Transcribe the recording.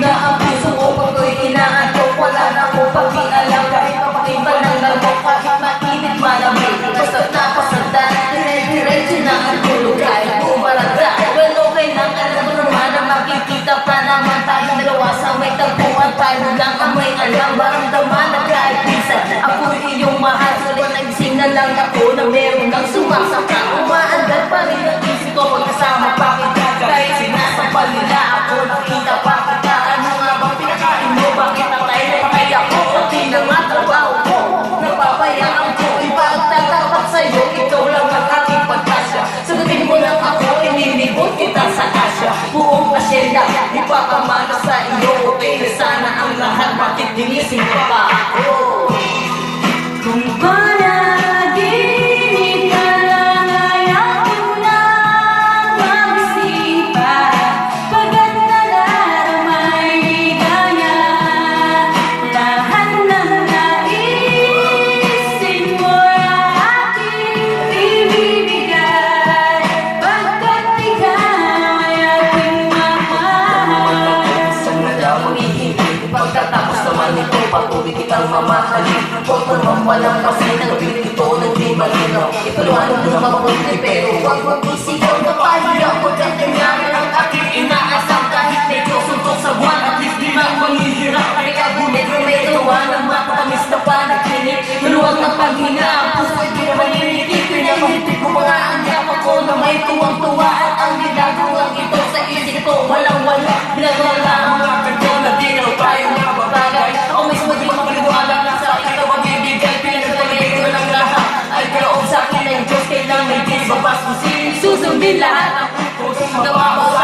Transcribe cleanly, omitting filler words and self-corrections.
na ang puso ko pag ko'y inaantok. Wala na akong pakialam kahit papakiba ng lamok, kahit mainit malamig. Basta napasandan, dire-diretso na ang tulog kahit bumaragda. Well, okay lang, alam mo naman na makikita pa naman tayong dalawa sa may tagpuan. Tayo lang ang may alam, maramdaman na kahit minsan ako'y iyong mahal. Sulit nagising na lang ako na meron ng sumasaka. Umaandar pa rin ang isip ko pagkasama pa kita. Kahit sinasampal nila ako, nakita pa kita. Ano nga bang pinakain mo? Bakit natay na patay ako? Pati na nga trabaho ko, napabayaan ko. Ipagtatapat sa'yo, ikaw lang ang aking pagkasya. Sagutin mo lang ako, inilibot kita sa asya. Buong asyenda, ipapamana sa iyo. Okay na sana ang lahat, bakit dinising ka pa ako? Kung panaginip ka lang ay ako na magising pa, pagkat nalaramay ligaya. Lahat ng naisin mo aking ibibigay, pagkat ikaw ay aking mahal. Isang nadamang ihigit, pagkatapos naman ito, patuloy kitang mamahalin. Huwag naman walang kasi ng gabi ito nagdi malinaw. Ipaliwanag na mabuti pero huwag mag-isigaw na pahiyaw. Pagkat nangyari ang aking inaasam, kahit medyo suntok sa buwan, at least di man manghihirap. Kaya gulit na may tawa ng matamis na panaginip. Maluwag ng paghinga, ang puso'y di na maninikip. Pinapahitip ko pa nga ang yapak ko na may tuwang-tuwa. At ang ginagawang ito sa isip ko, walang-wala. Binagwala ang mga kanto na di na tayo mababagay. Ako mismo di makaliwala na sa ikaw ang bibigay. Pinagdalagay ko ng lahat ay kaloob sa akin ng Diyos. Kailang may di babas mo susundin lahat ang puso. Nawawa